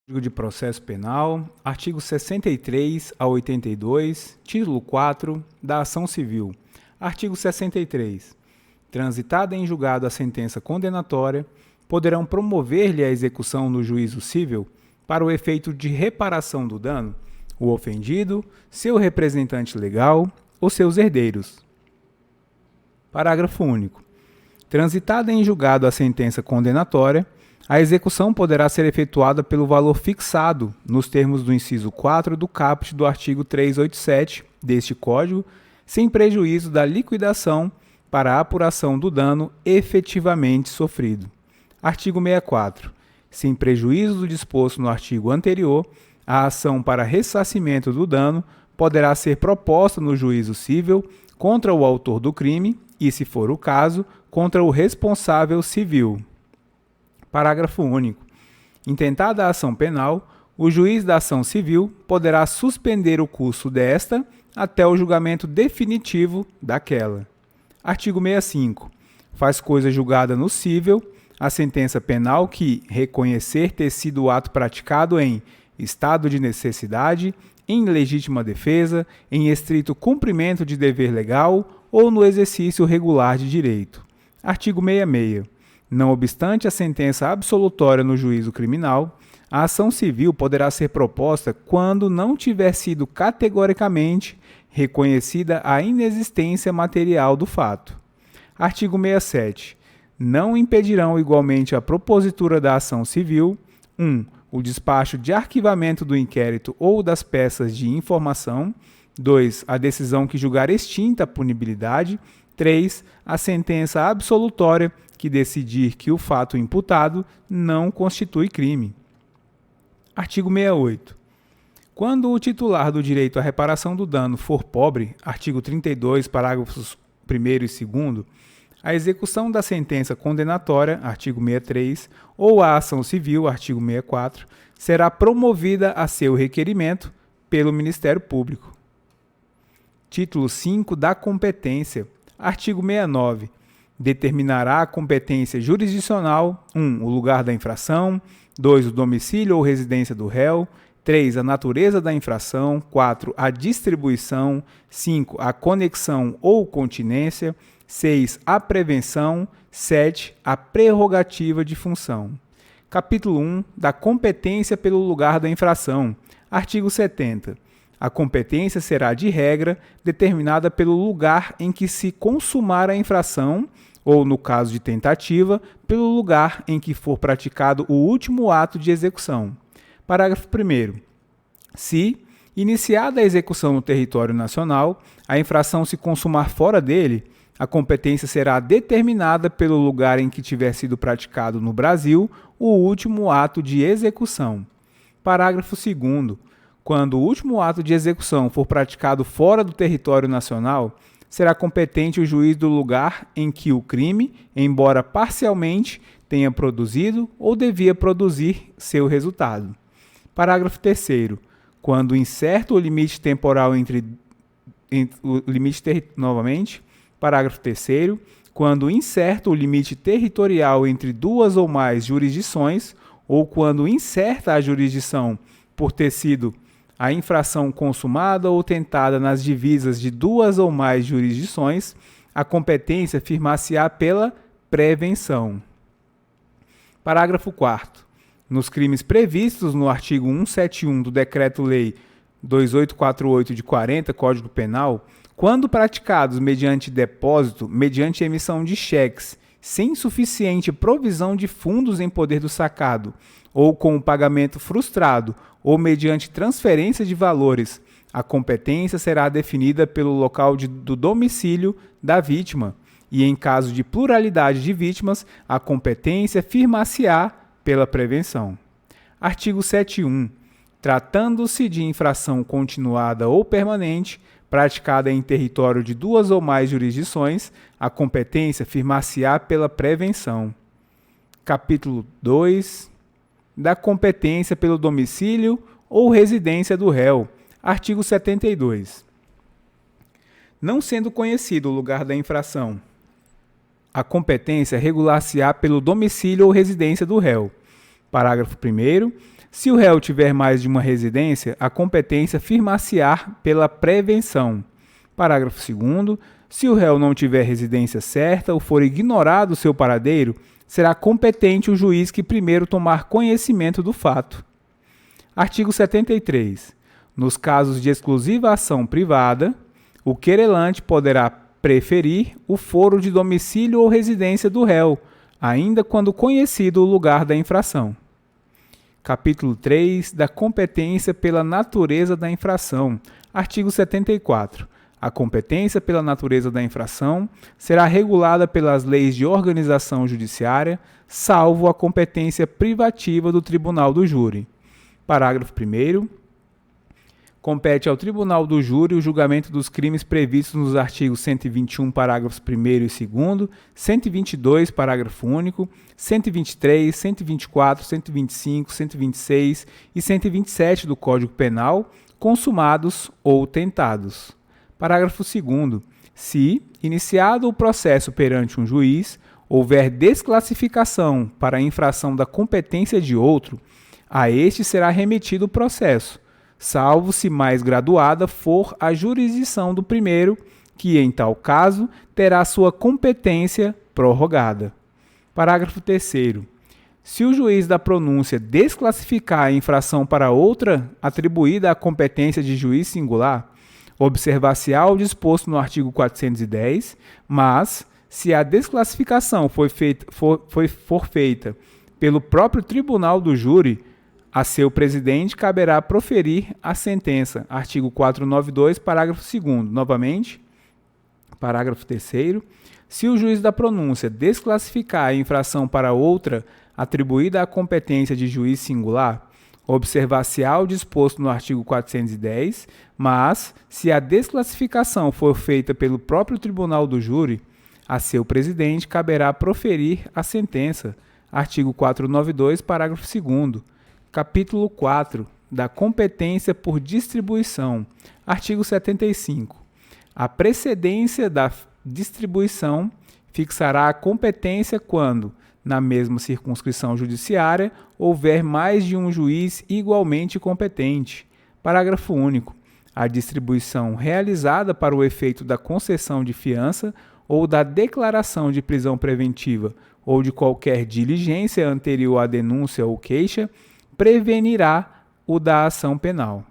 Código de Processo Penal, artigo 63 a 82, título 4 da Ação Civil. Artigo 63. Transitada em julgado a sentença condenatória, poderão promover-lhe a execução no juízo civil para o efeito de reparação do dano o ofendido, seu representante legal ou seus herdeiros. Parágrafo único. Transitada em julgado a sentença condenatória, a execução poderá ser efetuada pelo valor fixado nos termos do inciso 4 do caput do artigo 387 deste Código, sem prejuízo da liquidação para a apuração do dano efetivamente sofrido. Artigo 64. Sem prejuízo do disposto no artigo anterior, a ação para ressarcimento do dano poderá ser proposta no juízo civil contra o autor do crime e, se for o caso, contra o responsável civil. Parágrafo único. Intentada a ação penal, o juiz da ação civil poderá suspender o curso desta até o julgamento definitivo daquela. Artigo 65. Faz coisa julgada no cível a sentença penal que reconhecer ter sido o ato praticado em estado de necessidade, em legítima defesa, em estrito cumprimento de dever legal ou no exercício regular de direito. Artigo 66. Não obstante a sentença absolutória no juízo criminal, a ação civil poderá ser proposta quando não tiver sido categoricamente reconhecida a inexistência material do fato. Artigo 67. Não impedirão igualmente a propositura da ação civil: 1. O despacho de arquivamento do inquérito ou das peças de informação. 2. A decisão que julgar extinta a punibilidade. 3. A sentença absolutória que decidir que o fato imputado não constitui crime. Artigo 68. Quando o titular do direito à reparação do dano for pobre, artigo 32, parágrafos 1º e 2º, a execução da sentença condenatória, artigo 63, ou a ação civil, artigo 64, será promovida a seu requerimento pelo Ministério Público. Título 5 da competência, artigo 69. Determinará a competência jurisdicional: 1. O lugar da infração. 2. O domicílio ou residência do réu. 3. A natureza da infração. 4. A distribuição. 5. A conexão ou continência. 6. A prevenção. 7. A prerrogativa de função. Capítulo 1 da competência pelo lugar da infração. Artigo 70. A competência será, de regra, determinada pelo lugar em que se consumar a infração ou, no caso de tentativa, pelo lugar em que for praticado o último ato de execução. Parágrafo 1º. Se, iniciada a execução no território nacional, a infração se consumar fora dele, a competência será determinada pelo lugar em que tiver sido praticado no Brasil o último ato de execução. Parágrafo 2º. Quando o último ato de execução for praticado fora do território nacional, será competente o juiz do lugar em que o crime, embora parcialmente, tenha produzido ou devia produzir seu resultado. Parágrafo 3º. Quando incerto o limite temporal Parágrafo 3º. Quando incerto o limite territorial entre duas ou mais jurisdições, ou quando incerta a jurisdição por ter sido a infração consumada ou tentada nas divisas de duas ou mais jurisdições, a competência firmar-se-á pela prevenção. Parágrafo 4º. Nos crimes previstos no artigo 171 do Decreto-Lei 2848 de 40, Código Penal, quando praticados mediante depósito, mediante emissão de cheques, sem suficiente provisão de fundos em poder do sacado, ou com o pagamento frustrado, ou mediante transferência de valores, a competência será definida pelo local do domicílio da vítima, e em caso de pluralidade de vítimas, a competência firmar-se-á pela prevenção. Artigo 71. Tratando-se de infração continuada ou permanente, praticada em território de duas ou mais jurisdições, a competência firmar-se-á pela prevenção. Capítulo 2 da competência pelo domicílio ou residência do réu. Artigo 72. Não sendo conhecido o lugar da infração, a competência regular-se-á pelo domicílio ou residência do réu. Parágrafo 1º. Se o réu tiver mais de uma residência, a competência firmar-se-á pela prevenção. Parágrafo 2º. Se o réu não tiver residência certa ou for ignorado o seu paradeiro, será competente o juiz que primeiro tomar conhecimento do fato. Artigo 73. Nos casos de exclusiva ação privada, o querelante poderá preferir o foro de domicílio ou residência do réu, ainda quando conhecido o lugar da infração. Capítulo 3. Da competência pela natureza da infração. Artigo 74. A competência pela natureza da infração será regulada pelas leis de organização judiciária, salvo a competência privativa do tribunal do júri. Parágrafo 1º. Compete ao tribunal do júri o julgamento dos crimes previstos nos artigos 121, parágrafos 1º e 2º, 122, parágrafo único, 123, 124, 125, 126 e 127 do Código Penal, consumados ou tentados. Parágrafo 2º. Se, iniciado o processo perante um juiz, houver desclassificação para a infração da competência de outro, a este será remetido o processo, salvo se mais graduada for a jurisdição do primeiro, que, em tal caso, terá sua competência prorrogada. Parágrafo 3º. Se o juiz da pronúncia desclassificar a infração para outra atribuída à competência de juiz singular, observar-se-á o disposto no artigo 410, mas, se a desclassificação for feita pelo próprio tribunal do júri, a seu presidente caberá proferir a sentença. Artigo 492, parágrafo 2º. Novamente, parágrafo 3º. Se o juiz da pronúncia desclassificar a infração para outra atribuída à competência de juiz singular, observar-se-á o disposto no artigo 410, mas, se a desclassificação for feita pelo próprio tribunal do júri, a seu presidente caberá proferir a sentença. Artigo 492, parágrafo 2º. Capítulo 4. Da competência por distribuição. Artigo 75. A precedência da distribuição fixará a competência quando, na mesma circunscrição judiciária, houver mais de um juiz igualmente competente. Parágrafo único. A distribuição realizada para o efeito da concessão de fiança ou da declaração de prisão preventiva ou de qualquer diligência anterior à denúncia ou queixa prevenirá o da ação penal.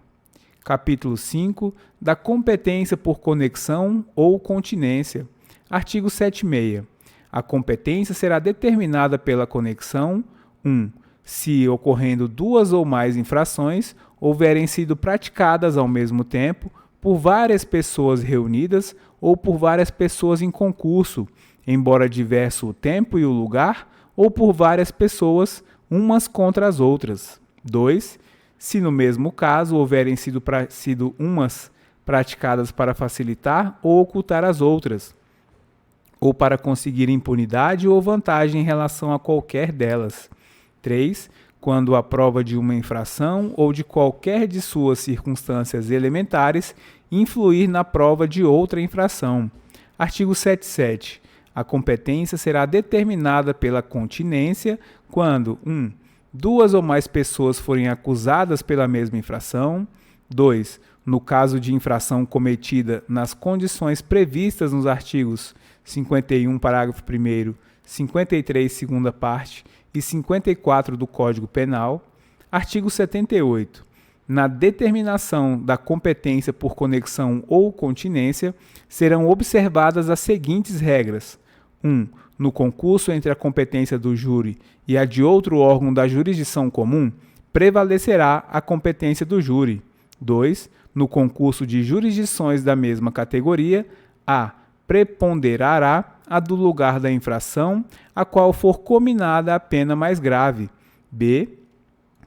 Capítulo 5. Da competência por conexão ou continência. Artigo 76. A competência será determinada pela conexão 1. Se, ocorrendo duas ou mais infrações, houverem sido praticadas ao mesmo tempo por várias pessoas reunidas ou por várias pessoas em concurso, embora diverso o tempo e o lugar, ou por várias pessoas umas contra as outras. 2. Se no mesmo caso houverem sido umas praticadas para facilitar ou ocultar as outras, ou para conseguir impunidade ou vantagem em relação a qualquer delas. 3. Quando a prova de uma infração ou de qualquer de suas circunstâncias elementares influir na prova de outra infração. Artigo 77. A competência será determinada pela continência quando 1. Duas ou mais pessoas forem acusadas pela mesma infração. 2. No caso de infração cometida nas condições previstas nos artigos 51, parágrafo 1º, 53, segunda parte e 54 do Código Penal. Artigo 78. Na determinação da competência por conexão ou continência, serão observadas as seguintes regras. 1. No concurso entre a competência do júri e a de outro órgão da jurisdição comum, prevalecerá a competência do júri. 2. No concurso de jurisdições da mesma categoria, a. preponderará a do lugar da infração, a qual for cominada a pena mais grave. B.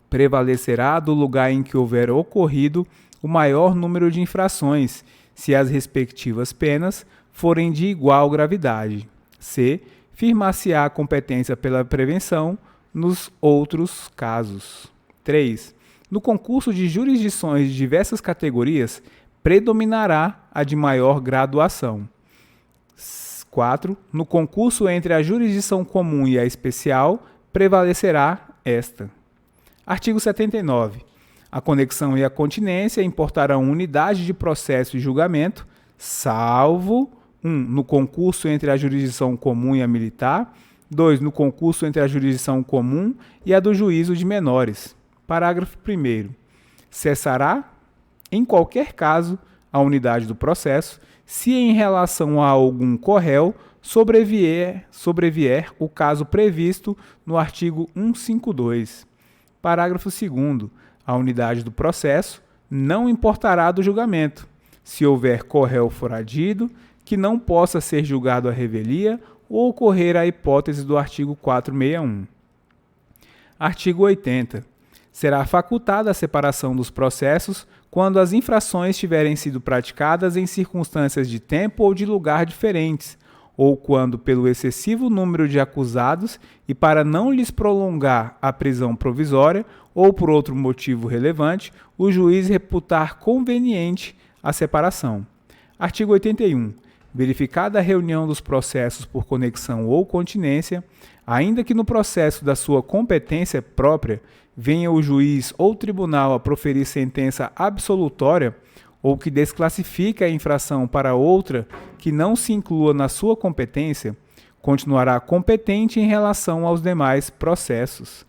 Prevalecerá a do lugar em que houver ocorrido o maior número de infrações, se as respectivas penas forem de igual gravidade. C. Firmar-se-á a competência pela prevenção nos outros casos. 3. No concurso de jurisdições de diversas categorias, predominará a de maior graduação. 4. No concurso entre a jurisdição comum e a especial, prevalecerá esta. Artigo 79. A conexão e a continência importarão unidade de processo e julgamento, salvo 1. No concurso entre a jurisdição comum e a militar. 2. No concurso entre a jurisdição comum e a do juízo de menores. Parágrafo 1º. Cessará, em qualquer caso, a unidade do processo, se em relação a algum corréu sobrevier o caso previsto no artigo 152. Parágrafo 2º. A unidade do processo não importará do julgamento, se houver corréu foradido que não possa ser julgado à revelia ou ocorrer a hipótese do artigo 461. Artigo 80. Será facultada a separação dos processos quando as infrações tiverem sido praticadas em circunstâncias de tempo ou de lugar diferentes, ou quando, pelo excessivo número de acusados e para não lhes prolongar a prisão provisória ou por outro motivo relevante, o juiz reputar conveniente a separação. Artigo 81. Verificada a reunião dos processos por conexão ou continência, ainda que no processo da sua competência própria venha o juiz ou tribunal a proferir sentença absolutória ou que desclassifique a infração para outra que não se inclua na sua competência, continuará competente em relação aos demais processos.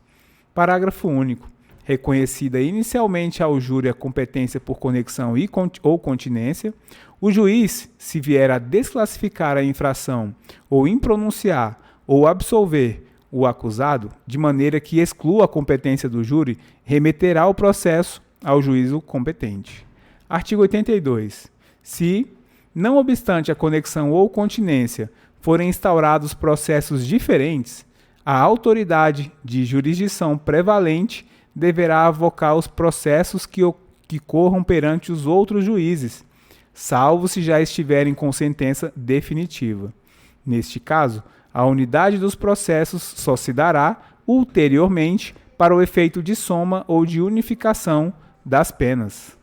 Parágrafo único. Reconhecida inicialmente ao júri a competência por conexão ou continência, o juiz, se vier a desclassificar a infração ou impronunciar ou absolver o acusado, de maneira que exclua a competência do júri, remeterá o processo ao juízo competente. Artigo 82. Se, não obstante a conexão ou continência, forem instaurados processos diferentes, a autoridade de jurisdição prevalente deverá avocar os processos que corram perante os outros juízes, salvo se já estiverem com sentença definitiva. Neste caso, a unidade dos processos só se dará ulteriormente para o efeito de soma ou de unificação das penas.